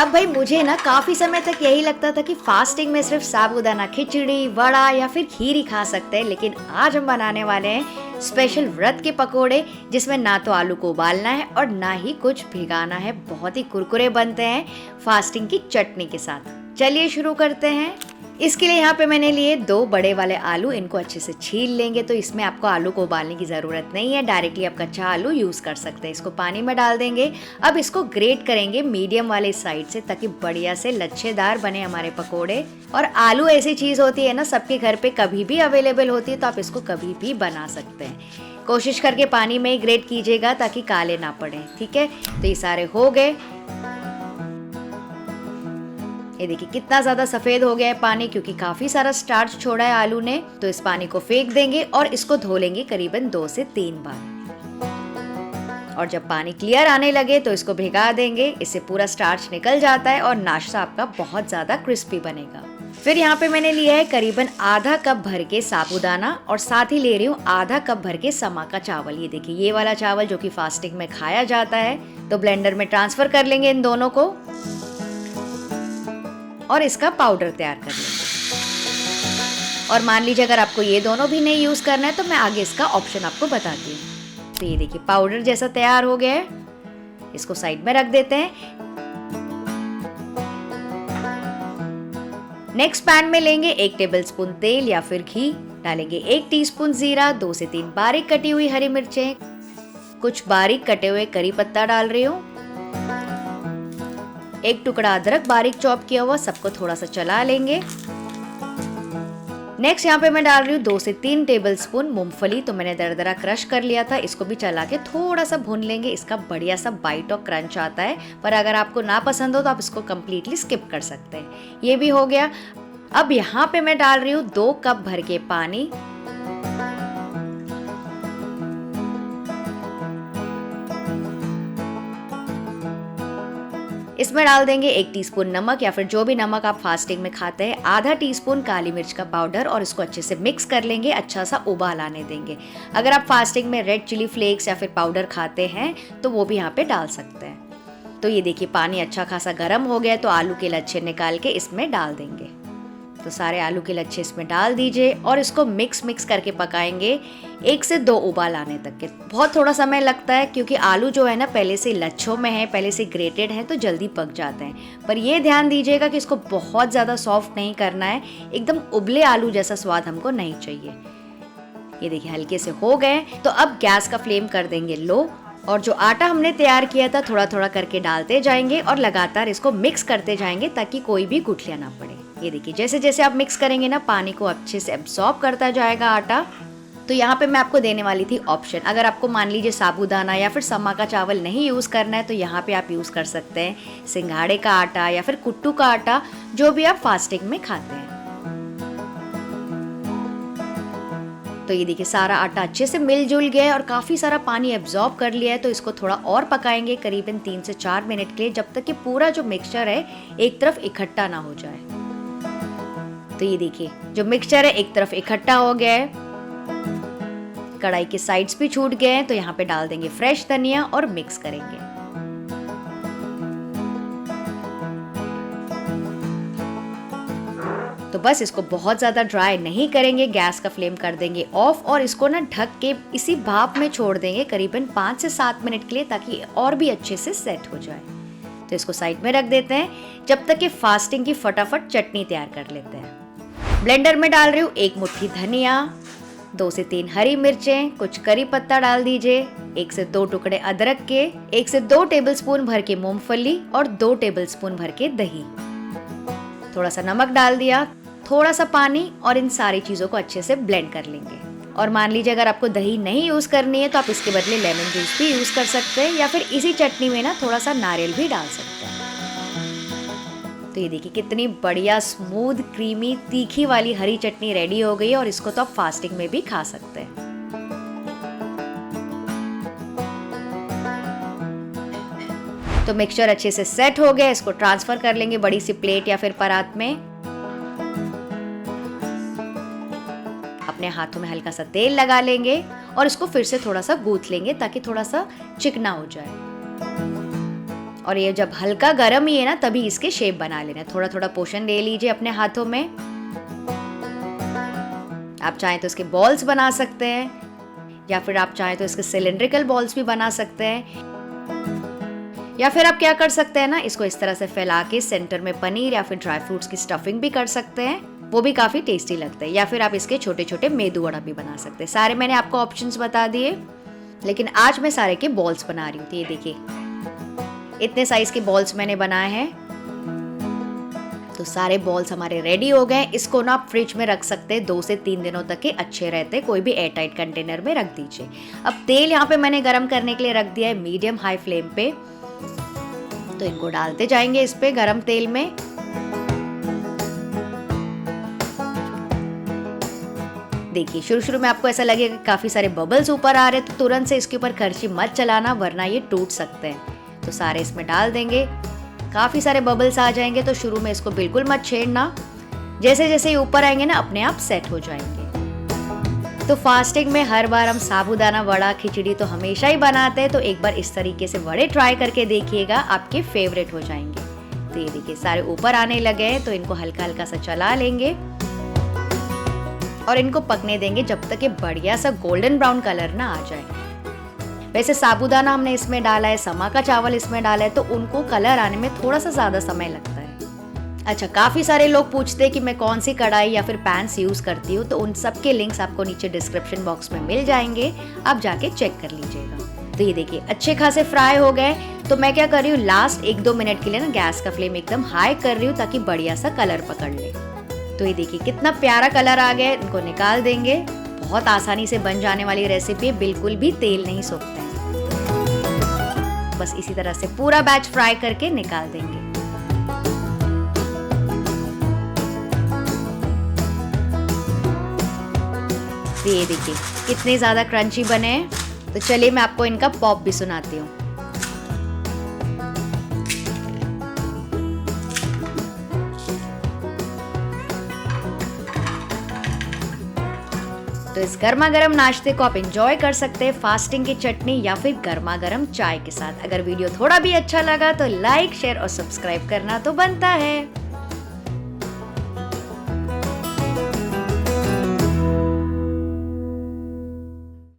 अब भाई मुझे ना काफी समय तक यही लगता था कि फास्टिंग में सिर्फ साबूदाना खिचड़ी, वड़ा या फिर खीर ही खा सकते हैं, लेकिन आज हम बनाने वाले हैं स्पेशल व्रत के पकोड़े, जिसमें ना तो आलू को उबालना है और ना ही कुछ भिगाना है। बहुत ही कुरकुरे बनते हैं फास्टिंग की चटनी के साथ। चलिए शुरू करते हैं। इसके लिए यहाँ पे मैंने लिए 2 बड़े वाले आलू। इनको अच्छे से छील लेंगे, तो इसमें आपको आलू को उबालने की ज़रूरत नहीं है, डायरेक्टली आप कच्चा आलू यूज़ कर सकते हैं। इसको पानी में डाल देंगे। अब इसको ग्रेट करेंगे मीडियम वाले साइड से, ताकि बढ़िया से लच्छेदार बने हमारे पकोड़े। और आलू ऐसी चीज़ होती है ना, सबके घर पे कभी भी अवेलेबल होती है, तो आप इसको कभी भी बना सकते हैं। कोशिश करके पानी में ही ग्रेट कीजिएगा ताकि काले ना पड़े, ठीक है। तो ये सारे हो गए। ये देखिए कितना ज़्यादा सफ़ेद हो गया है पानी, क्योंकि काफ़ी सारा स्टार्च छोड़ा है आलू ने। तो इस पानी को फेंक देंगे और इसको धो लेंगे करीबन 2 से 3 बार। और जब पानी क्लियर आने लगे तो इसको भिगा देंगे। इससे पूरा स्टार्च निकल जाता है और नाश्ता आपका बहुत ज़्यादा क्रिस्पी बनेगा। फिर यहाँ पे मैंने लिया है करीबन आधा कप भर के साबूदाना, और साथ ही ले रही हूँ आधा कप भर के समा का चावल। ये देखिए ये वाला चावल जो कि फास्टिंग में खाया जाता है। तो ब्लेंडर में ट्रांसफ़र कर लेंगे इन दोनों को और इसका पाउडर तैयार कर लेंगे। और मान लीजिए अगर आपको ये दोनों भी नहीं यूज़ करना है तो मैं आगे इसका ऑप्शन आपको बताती हूँ। तो ये देखिए पाउडर जैसा तैयार हो गया है। इसको साइड में रख देते हैं। नेक्स्ट पैन में लेंगे 1 टेबलस्पून तेल या फिर घी। डालेंगे 1 टीस्पून जीरा, 2 से 3 बारीक कटी हुई हरी मिर्चें, कुछ बारीक कटे हुए करी पत्ता डाल रही हूँ, 1 टुकड़ा अदरक बारीक चॉप किया हुआ। सबको थोड़ा सा चला लेंगे। नेक्स्ट यहाँ पे मैं डाल रही हूँ 2 से 3 टेबलस्पून मूंगफली। तो मैंने दरदरा क्रश कर लिया था। इसको भी चला के थोड़ा सा भून लेंगे। इसका बढ़िया सा बाइट और क्रंच आता है, पर अगर आपको ना पसंद हो तो आप इसको कम्प्लीटली स्किप कर सकते हैं। ये भी हो गया। अब यहाँ पे मैं डाल रही हूँ 2 कप भर के पानी। इसमें डाल देंगे 1 टीस्पून नमक, या फिर जो भी नमक आप फास्टिंग में खाते हैं, आधा टीस्पून काली मिर्च का पाउडर, और इसको अच्छे से मिक्स कर लेंगे। अच्छा सा उबाल आने देंगे। अगर आप फास्टिंग में रेड चिली फ्लेक्स या फिर पाउडर खाते हैं तो वो भी यहाँ पे डाल सकते हैं। तो ये देखिए पानी अच्छा खासा गर्म हो गया, तो आलू के लच्छे निकाल के इसमें डाल देंगे। तो सारे आलू के लच्छे इसमें डाल दीजिए और इसको मिक्स करके पकाएंगे 1 से 2 उबाल आने तक के। बहुत थोड़ा समय लगता है, क्योंकि आलू जो है ना पहले से लच्छों में है, पहले से ग्रेटेड है, तो जल्दी पक जाते हैं। पर ये ध्यान दीजिएगा कि इसको बहुत ज़्यादा सॉफ्ट नहीं करना है। एकदम उबले आलू जैसा स्वाद हमको नहीं चाहिए। ये देखिए हल्के से हो गए। तो अब गैस का फ्लेम कर देंगे लो, और जो आटा हमने तैयार किया था थोड़ा थोड़ा करके डालते जाएंगे और लगातार इसको मिक्स करते जाएंगे, ताकि कोई भी गुठलियाँ ना पड़े। ये देखिए जैसे जैसे आप मिक्स करेंगे ना, पानी को अच्छे से एब्सॉर्ब करता जाएगा आटा। तो यहाँ पे मैं आपको देने वाली थी ऑप्शन। अगर आपको मान लीजिए साबूदाना या फिर समा का चावल नहीं यूज़ करना है, तो यहाँ पे आप यूज़ कर सकते हैं सिंघाड़े का आटा या फिर कुट्टू का आटा, जो भी आप फास्टिंग में खाते हैं। तो ये देखिए सारा आटा अच्छे से मिलजुल गया है और काफ़ी सारा पानी एब्जॉर्ब कर लिया है। तो इसको थोड़ा और पकाएंगे करीबन 3 से 4 मिनट के लिए, जब तक कि पूरा जो मिक्सचर है एक तरफ इकट्ठा ना हो जाए। तो ये देखिए जो मिक्सचर है एक तरफ इकट्ठा हो गया है, कढ़ाई के साइड्स भी छूट गए हैं। तो यहाँ पे डाल देंगे फ्रेश धनिया और मिक्स करेंगे। तो बस इसको बहुत ज़्यादा ड्राई नहीं करेंगे, गैस का फ्लेम कर देंगे ऑफ, और इसको ना ढक के इसी भाप में छोड़ देंगे करीबन 5 से 7 मिनट के लिए, ताकि और भी अच्छे से सेट हो जाए। तो इसको साइड में रख देते हैं, जब तक कि फास्टिंग की फटाफट चटनी तैयार कर लेते हैं। ब्लेंडर में डाल रही हूँ 1 मुट्ठी धनिया, 2 से 3 हरी मिर्चें, कुछ करी पत्ता डाल दीजिए, 1 से 2 टुकड़े अदरक के, 1 से 2 टेबलस्पून भर के मूंगफली और 2 टेबलस्पून भर के दही, थोड़ा सा नमक डाल दिया, थोड़ा सा पानी, और इन सारी चीज़ों को अच्छे से ब्लेंड कर लेंगे। और मान लीजिए अगर आपको दही नहीं यूज़ करनी है तो आप इसके बदले लेमन जूस भी यूज़ कर सकते हैं, या फिर इसी चटनी में ना थोड़ा सा नारियल भी डाल सकते हैं। तो ये देखिए कितनी बढ़िया स्मूथ क्रीमी तीखी वाली हरी चटनी रेडी हो गई है, और इसको तो आप फास्टिंग में भी खा सकते हैं। तो मिक्सचर अच्छे से सेट हो गया। इसको ट्रांसफर कर लेंगे बड़ी सी प्लेट या फिर परात में। अपने हाथों में हल्का सा तेल लगा लेंगे और इसको फिर से थोड़ा सा गूंथ लेंगे, ताकि थोड़ा सा चिकना हो जाए। और ये जब हल्का गर्म ही है ना तभी इसके शेप बना लेना। थोड़ा थोड़ा पोर्शन ले लीजिए अपने हाथों में। आप चाहें तो इसके बॉल्स बना सकते हैं या फिर आप चाहें तो इसके सिलिंड्रिकल बॉल्स भी बना सकते हैं। या फिर आप क्या कर सकते हैं ना, इसको इस तरह से फैला के सेंटर में पनीर या फिर ड्राई फ्रूट्स की स्टफिंग भी कर सकते हैं, वो भी काफ़ी टेस्टी लगता है। या फिर आप इसके छोटे छोटे मेदू वड़ा भी बना सकते हैं। सारे मैंने आपको ऑप्शंस बता दिए, लेकिन आज मैं सारे के बॉल्स बना रही हूँ। तो ये देखिए इतने साइज के बॉल्स मैंने बनाए हैं। तो सारे बॉल्स हमारे रेडी हो गए। इसको ना आप फ्रिज में रख सकते हैं, 2 से 3 दिनों तक के अच्छे रहते हैं। कोई भी एयर टाइट कंटेनर में रख दीजिए। अब तेल यहाँ पे मैंने गरम करने के लिए रख दिया है मीडियम हाई फ्लेम पे। तो इनको डालते जाएंगे इस पे गरम तेल में। देखिए शुरू में आपको ऐसा लगेगा कि काफी सारे बबल्स ऊपर आ रहे हैं, तो तुरंत से इसके ऊपर करछी मत चलाना वरना ये टूट सकते हैं। तो सारे इसमें डाल देंगे। काफी सारे बबल्स आ जाएंगे तो शुरू में इसको बिल्कुल मत छेड़ना। जैसे जैसे ये ऊपर आएंगे ना अपने आप सेट हो जाएंगे। तो फास्टिंग में हर बार हम साबूदाना वड़ा खिचड़ी तो हमेशा ही बनाते हैं, तो एक बार इस तरीके से वड़े ट्राई करके देखिएगा, आपके फेवरेट हो जाएंगे। तो ये देखिए सारे ऊपर आने लगे हैं, तो इनको हल्का हल्का सा चला लेंगे और इनको पकने देंगे जब तक ये बढ़िया सा गोल्डन ब्राउन कलर ना आ जाए। वैसे साबूदाना हमने इसमें डाला है, समा का चावल इसमें डाला है, तो उनको कलर आने में थोड़ा सा ज़्यादा समय लगता है। अच्छा, काफ़ी सारे लोग पूछते हैं कि मैं कौन सी कढ़ाई या फिर पैन्स यूज़ करती हूँ, तो उन सब के लिंक्स आपको नीचे डिस्क्रिप्शन बॉक्स में मिल जाएंगे, आप जाके चेक कर लीजिएगा। तो ये देखिए अच्छे खासे फ्राई हो गए। तो मैं क्या कर रही हूँ, लास्ट 1-2 मिनट के लिए ना गैस का फ्लेम एकदम हाई कर रही हूँ ताकि बढ़िया सा कलर पकड़ ले। तो ये देखिए कितना प्यारा कलर आ गया है। इनको निकाल देंगे। बहुत आसानी से बन जाने वाली रेसिपी है, बिल्कुल भी तेल नहीं सोखता है। बस इसी तरह से पूरा बैच फ्राई करके निकाल देंगे। ये देखिए कितने ज्यादा क्रंची बने हैं। तो चलिए मैं आपको इनका पॉप भी सुनाती हूँ। तो इस गर्मा गर्म नाश्ते को आप एंजॉय कर सकते हैं फास्टिंग की चटनी या फिर गर्मा गर्म चाय के साथ। अगर वीडियो थोड़ा भी अच्छा लगा तो लाइक, शेयर और सब्सक्राइब करना तो बनता है।